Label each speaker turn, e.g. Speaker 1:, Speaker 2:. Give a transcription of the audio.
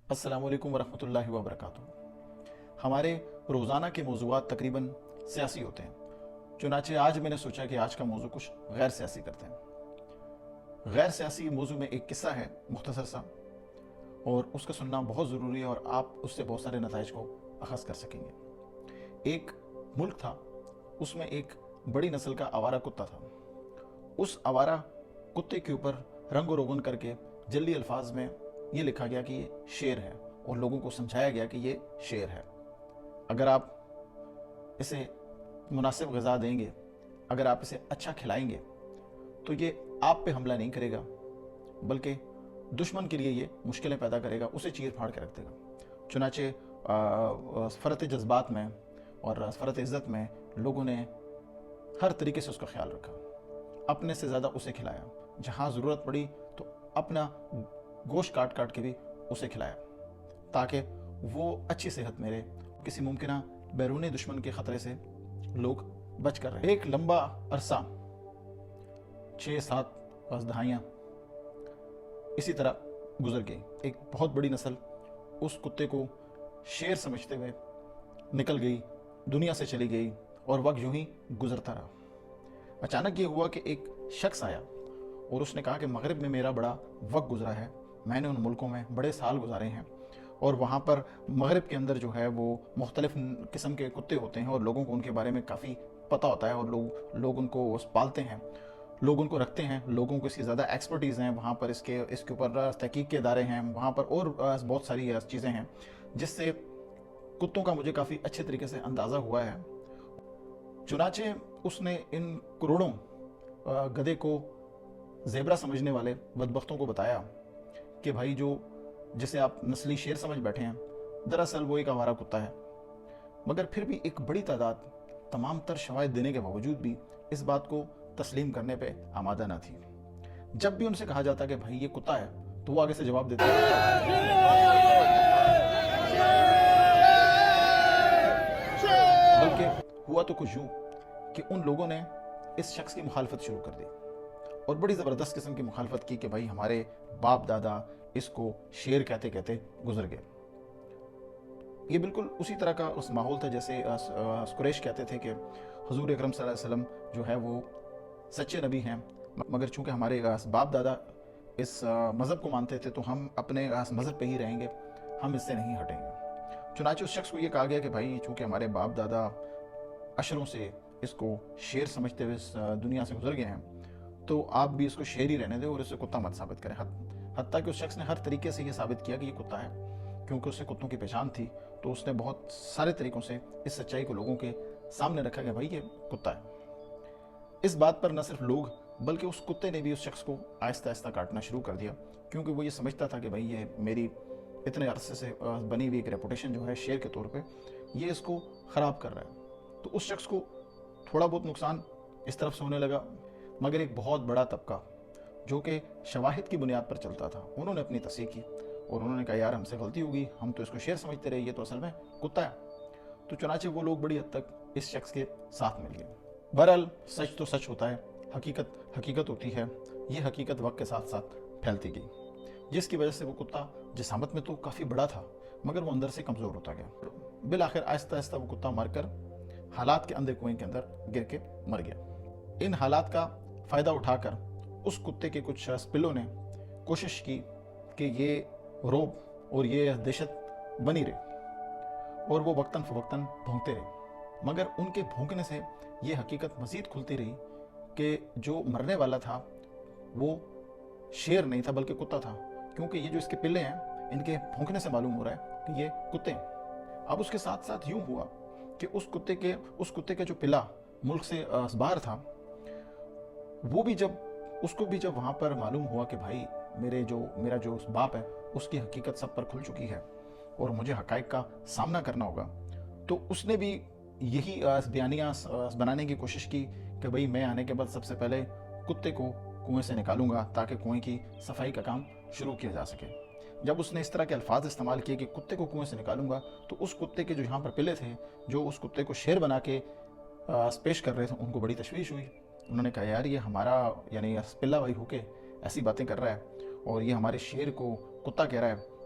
Speaker 1: السلام علیکم ورحمۃ اللہ وبرکاتہ۔ ہمارے روزانہ کے موضوعات تقریباً سیاسی ہوتے ہیں، چنانچہ آج میں نے سوچا کہ آج کا موضوع کچھ غیر سیاسی کرتے ہیں۔ غیر سیاسی موضوع میں ایک قصہ ہے مختصر سا، اور اس کا سننا بہت ضروری ہے اور آپ اس سے بہت سارے نتائج کو اخذ کر سکیں گے۔ ایک ملک تھا، اس میں ایک بڑی نسل کا آوارہ کتا تھا۔ اس آوارہ کتے کے اوپر رنگ و روغن کر کے جلدی الفاظ میں یہ لکھا گیا کہ یہ شیر ہے، اور لوگوں کو سمجھایا گیا کہ یہ شیر ہے۔ اگر آپ اسے مناسب غذا دیں گے، اگر آپ اسے اچھا کھلائیں گے تو یہ آپ پہ حملہ نہیں کرے گا، بلکہ دشمن کے لیے یہ مشکلیں پیدا کرے گا، اسے چیر پھاڑ کے رکھ دے گا۔ چنانچہ فرط جذبات میں اور فرط عزت میں لوگوں نے ہر طریقے سے اس کا خیال رکھا، اپنے سے زیادہ اسے کھلایا، جہاں ضرورت پڑی تو اپنا گوشت کاٹ کاٹ کے بھی اسے کھلایا، تاکہ وہ اچھی صحت میں رہے، کسی ممکنہ بیرونی دشمن کے خطرے سے لوگ بچ کر رہے۔ ایک لمبا عرصہ 6-7 دہائیاں اسی طرح گزر گئی۔ ایک بہت بڑی نسل اس کتے کو شیر سمجھتے ہوئے نکل گئی، دنیا سے چلی گئی، اور وقت یوں ہی گزرتا رہا۔ اچانک یہ ہوا کہ ایک شخص آیا اور اس نے کہا کہ مغرب میں میرا بڑا وقت گزرا ہے، میں نے ان ملکوں میں بڑے سال گزارے ہیں، اور وہاں پر مغرب کے اندر جو ہے وہ مختلف قسم کے کتے ہوتے ہیں، اور لوگوں کو ان کے بارے میں کافی پتہ ہوتا ہے، اور لوگ ان کو پالتے ہیں، لوگ ان کو رکھتے ہیں، لوگوں کو اس کی زیادہ ایکسپرٹیز ہیں، وہاں پر اس کے اوپر تحقیق کے ادارے ہیں، وہاں پر اور بہت ساری چیزیں ہیں، جس سے کتوں کا مجھے کافی اچھے طریقے سے اندازہ ہوا ہے۔ چنانچہ اس نے ان کروڑوں گدھے کو زیبرا سمجھنے والے بدبختوں کو بتایا کہ بھائی جسے آپ نسلی شیر سمجھ بیٹھے ہیں، دراصل وہ ایک آوارہ کتا ہے۔ مگر پھر بھی ایک بڑی تعداد تمام تر شواہد دینے کے باوجود بھی اس بات کو تسلیم کرنے پہ آمادہ نہ تھی۔ جب بھی ان سے کہا جاتا کہ بھائی یہ کتا ہے، تو وہ آگے سے جواب دیتے بلکہ ہوا تو کچھ یوں کہ ان لوگوں نے اس شخص کی مخالفت شروع کر دی، اور بڑی زبردست قسم کی مخالفت کی کہ بھائی ہمارے باپ دادا اس کو شیر کہتے کہتے گزر گئے۔ یہ بالکل اسی طرح کا اس ماحول تھا جیسے قریش کہتے تھے کہ حضور اکرم صلی اللہ علیہ وسلم جو ہے وہ سچے نبی ہیں، مگر چونکہ ہمارے باپ دادا اس مذہب کو مانتے تھے تو ہم اپنے مذہب پہ ہی رہیں گے، ہم اس سے نہیں ہٹیں گے۔ چنانچہ اس شخص کو یہ کہا گیا کہ بھائی چونکہ ہمارے باپ دادا عشروں سے اس کو شیر سمجھتے ہوئے اس دنیا سے گزر گئے ہیں، تو آپ بھی اس کو شیر ہی رہنے دیں اور اسے کتا مت ثابت کریں۔ حتیٰ کہ اس شخص نے ہر طریقے سے یہ ثابت کیا کہ یہ کتا ہے، کیونکہ اسے کتوں کی پہچان تھی، تو اس نے بہت سارے طریقوں سے اس سچائی کو لوگوں کے سامنے رکھا کہ بھائی یہ کتا ہے۔ اس بات پر نہ صرف لوگ بلکہ اس کتے نے بھی اس شخص کو آہستہ آہستہ کاٹنا شروع کر دیا، کیونکہ وہ یہ سمجھتا تھا کہ بھائی یہ میری اتنے عرصے سے بنی ہوئی ایک ریپوٹیشن جو ہے شیر کے طور پہ، یہ اس کو خراب کر رہا ہے۔ تو اس شخص کو تھوڑا بہت نقصان اس طرف سے ہونے لگا، مگر ایک بہت بڑا طبقہ جو کہ شواہد کی بنیاد پر چلتا تھا، انہوں نے اپنی تصحیح کی اور انہوں نے کہا یار ہم سے غلطی ہوگی، ہم تو اس کو شیر سمجھتے رہے، یہ تو اصل میں کتا ہے۔ تو چنانچہ وہ لوگ بڑی حد تک اس شخص کے ساتھ مل گئے۔ بہرحال سچ تو سچ ہوتا ہے، حقیقت ہوتی ہے، یہ حقیقت وقت کے ساتھ ساتھ پھیلتی گئی، جس کی وجہ سے وہ کتا جسامت میں تو کافی بڑا تھا، مگر وہ اندر سے کمزور ہوتا گیا۔ بالآخر آہستہ آہستہ وہ کتا مر کر حالات کے اندھے کنویں کے اندر گر کے مر گیا۔ ان حالات کا فائدہ اٹھا کر اس کتے کے کچھ پلوں نے کوشش کی کہ یہ روب اور یہ دہشت بنی رہے، اور وہ وقتاً فوقتاً بھونکتے رہے، مگر ان کے بھونکنے سے یہ حقیقت مزید کھلتی رہی کہ جو مرنے والا تھا وہ شیر نہیں تھا بلکہ کتا تھا، کیونکہ یہ جو اس کے پلے ہیں ان کے بھونکنے سے معلوم ہو رہا ہے کہ یہ کتے ہیں۔ اب اس کے ساتھ ساتھ یوں ہوا کہ اس کتے کے جو پلا ملک سے باہر تھا، اس کو بھی جب وہاں پر معلوم ہوا کہ بھائی میرا جو باپ ہے اس کی حقیقت سب پر کھل چکی ہے اور مجھے حقائق کا سامنا کرنا ہوگا، تو اس نے بھی یہی بیانیہ بنانے کی کوشش کی کہ بھئی میں آنے کے بعد سب سے پہلے کتے کو کنویں سے نکالوں گا تاکہ کنویں کی صفائی کا کام شروع کیا جا سکے۔ جب اس نے اس طرح کے الفاظ استعمال کیے کہ کتے کو کنویں سے نکالوں گا، تو اس کتے کے جو یہاں پر پلے تھے، جو اس کتے کو شیر بنا کے پیش کر رہے تھے، ان کو بڑی تشویش ہوئی۔ انہوں نے کہا یار یہ ہمارا یعنی پلہ بھائی ہو کے ایسی باتیں کر رہا ہے، اور یہ ہمارے شیر کو کتا کہہ رہا ہے،